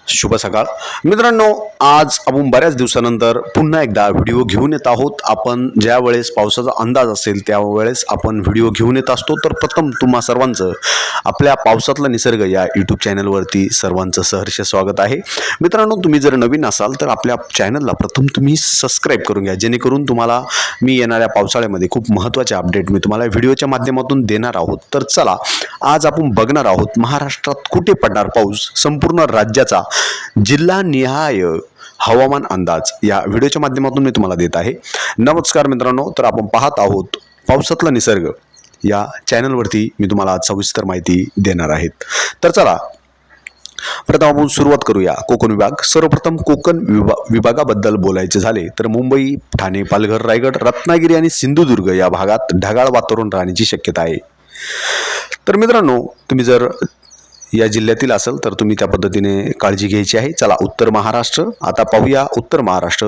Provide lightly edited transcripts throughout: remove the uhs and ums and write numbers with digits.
शुभ सकाळ मित्रांनो, आज आपण बऱ्याच दिवसानंतर पुन्हा एकदा व्हिडिओ घेऊन येत आहोत. आपण ज्या वेळेस पावसाचा अंदाज असेल त्यावेळेस आपण व्हिडिओ घेऊन येत असतो. तर प्रथम तुम्हा सर्वांचं आपल्या पावसातला निसर्ग या यूट्यूब चॅनलवरती सर्वांचं सहर्ष स्वागत आहे. मित्रांनो, तुम्ही जर नवीन असाल तर आपल्या चॅनलला प्रथम तुम्ही सबस्क्राईब करून घ्या, जेणेकरून तुम्हाला मी येणाऱ्या पावसाळ्यामध्ये खूप महत्त्वाचे अपडेट मी तुम्हाला व्हिडिओच्या माध्यमातून देणार आहोत. तर चला, आज आपण बघणार आहोत महाराष्ट्रात कुठे पडणार पाऊस, संपूर्ण राज्याचा जिल्हानिहाय हवामान अंदाज या व्हिडिओच्या माध्यमातून मी तुम्हाला देत आहे. नमस्कार मित्रांनो, तर आपण पाहत आहोत पावसातला निसर्ग या चॅनलवरती मी तुम्हाला आज सविस्तर माहिती देणार आहेत. तर चला, प्रथम आपण सुरुवात करूया कोकण विभाग. सर्वप्रथम कोकण विभागाबद्दल बोलायचे झाले तर मुंबई, ठाणे, पालघर, रायगड, रत्नागिरी आणि सिंधुदुर्ग या भागात ढगाळ वातावरण राहण्याची शक्यता आहे. तर मित्रांनो, तुम्ही जर या जिल्ह्यातील असेल तर तुम्ही त्या पद्धतीने काळजी घ्यायची आहे. चला, उत्तर महाराष्ट्र आता पाहूया. उत्तर महाराष्ट्र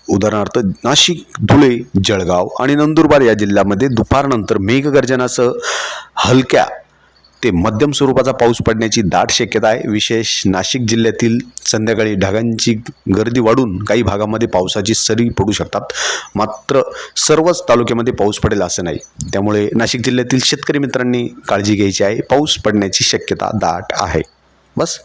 उदाहरणार्थ नाशिक, धुळे, जळगाव आणि नंदुरबार या जिल्ह्यामध्ये दुपारनंतर मेघगर्जनासह हलक्या ते मध्यम स्वरूपाचा पाऊस पडण्याची दाट शक्यता आहे. विशेष नाशिक जिल्ह्यातील संध्याकाळी ढगांची गर्दी वाढून काही भागामध्ये पावसाची सरी पडू शकतात. मात्र सर्वच तालुक्यामध्ये पाऊस पडेल असं नाही. त्यामुळे नाशिक जिल्ह्यातील शेतकरी मित्रांनी काळजी घ्यायची आहे. पाऊस पडण्याची शक्यता दाट आहे. बस,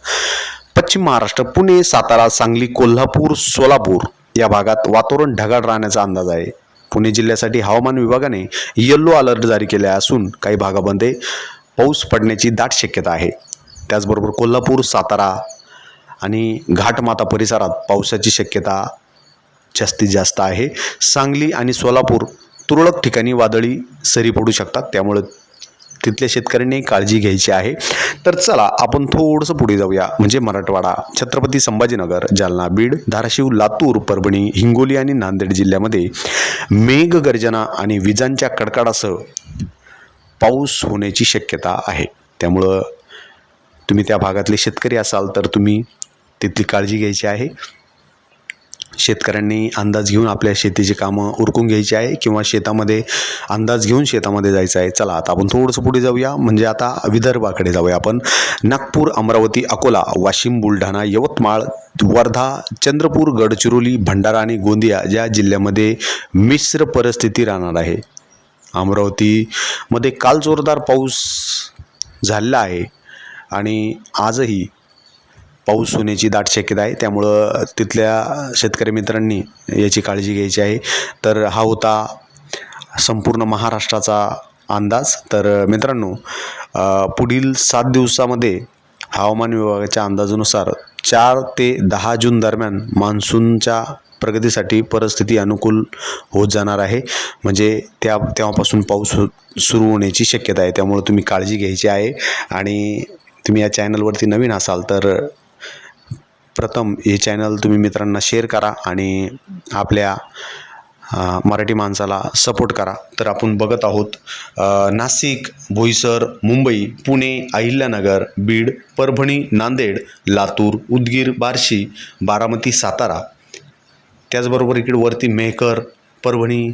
पश्चिम महाराष्ट्र पुणे, सातारा, सांगली, कोल्हापूर, सोलापूर या भागात वातावरण ढगाळ राहण्याचा अंदाज आहे. पुणे जिल्ह्यासाठी हवामान विभागाने येलो अलर्ट जारी केले असून काही भागामध्ये पाऊस पडण्याची दाट शक्यता आहे. त्याचबरोबर कोल्हापूर, सातारा आणि घाटमाता परिसरात पावसाची शक्यता जास्तीत जास्त आहे. सांगली आणि सोलापूर तुरळक ठिकाणी वादळी सरी पडू शकतात, त्यामुळे तिथल्या शेतकऱ्यांनी काळजी घ्यायची आहे. तर चला, आपण थोडंसं पुढे जाऊया, म्हणजे मराठवाडा, छत्रपती संभाजीनगर, जालना, बीड, धाराशिव, लातूर, परभणी, हिंगोली आणि नांदेड जिल्ह्यामध्ये मेघगर्जना आणि विजांच्या कडकडासह पाऊस होण्याची शक्यता आहे. त्यामुळं तुम्ही त्या भागातले शेतकरी असाल तर तुम्ही तिथली काळजी घ्यायची आहे. शेतकऱ्यांनी अंदाज घेऊन आपल्या शेतीची कामं उरकून घ्यायची आहे किंवा शेतामध्ये अंदाज घेऊन शेतामध्ये जायचं आहे. चला, आता आपण थोडंसं पुढे जाऊया, म्हणजे आता विदर्भाकडे जाऊया आपण. नागपूर, अमरावती, अकोला, वाशिम, बुलढाणा, यवतमाळ, वर्धा, चंद्रपूर, गडचिरोली, भंडारा आणि गोंदिया या जिल्ह्यामध्ये मिश्र परिस्थिती राहणार आहे. अमरावतीमध्ये काल जोरदार पाऊस झालेला आहे आणि आजही पाऊस होण्याची दाट शक्यता आहे. त्यामुळं तिथल्या शेतकरी मित्रांनी याची काळजी घ्यायची आहे. तर हा होता संपूर्ण महाराष्ट्राचा अंदाज. तर मित्रांनो, पुढील 7 दिवसामध्ये हवामान विभागाच्या अंदाजानुसार 4 ते 10 जून दरम्यान मान्सूनच्या प्रगतीसाठी परिस्थिती अनुकूल होत जाणार आहे. म्हणजे तेव्हापासून पाऊस सुरू होण्याची शक्यता आहे. त्यामुळे तुम्ही काळजी घ्यायची आहे. आणि तुम्ही या चॅनलवरती नवीन असाल तर प्रथम हे चॅनल तुम्ही मित्रांना शेअर करा आणि आपल्या मराठी माणसाला सपोर्ट करा. तर आपण बघत आहोत नाशिक, बोईसर, मुंबई, पुणे, अहिल्यानगर, बीड, परभणी, नांदेड, लातूर, उदगीर, बार्शी, बारामती, सातारा, त्याचबरोबर इकडे वरती मेहकर, परभणी,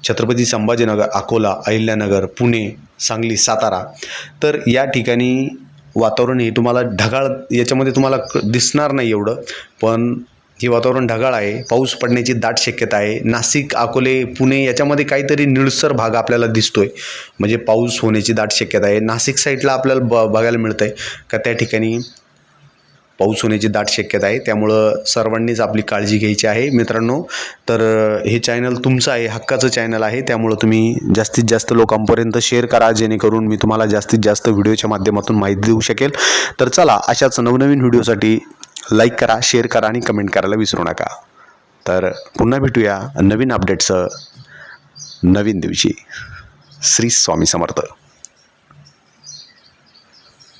छत्रपती संभाजीनगर, अकोला, अहिल्यानगर, पुणे, सांगली, सातारा. तर या ठिकाणी वातावरण हे तुम्हाला ढगाळ, याच्यामध्ये तुम्हाला दिसणार नाही एवढं, पण हे वातावरण ढगाळ आहे. पाऊस पडण्याची दाट शक्यता आहे. नाशिक, अकोले, पुणे याच्यामध्ये काहीतरी निळसर भाग आपल्याला दिसतोय, म्हणजे पाऊस होण्याची दाट शक्यता आहे. नाशिक साईडला आपल्याला बघायला मिळतं आहे का त्या ठिकाणी पाऊस होण्याची दाट शक्यता आहे. त्यामुळं सर्वांनीच आपली काळजी घ्यायची आहे मित्रांनो. तर हे चॅनल तुमचं आहे, हक्काचं चॅनल आहे. त्यामुळं तुम्ही जास्तीत जास्त लोकांपर्यंत शेअर करा, जेणेकरून मी तुम्हाला जास्तीत जास्त व्हिडिओच्या माध्यमातून माहिती देऊ शकेल. तर चला, अशाच नवनवीन व्हिडिओसाठी लाईक करा, शेअर करा आणि कमेंट करायला विसरू नका. तर पुन्हा भेटूया नवीन अपडेट्सचं नवीन दिवशी. श्री स्वामी समर्थ.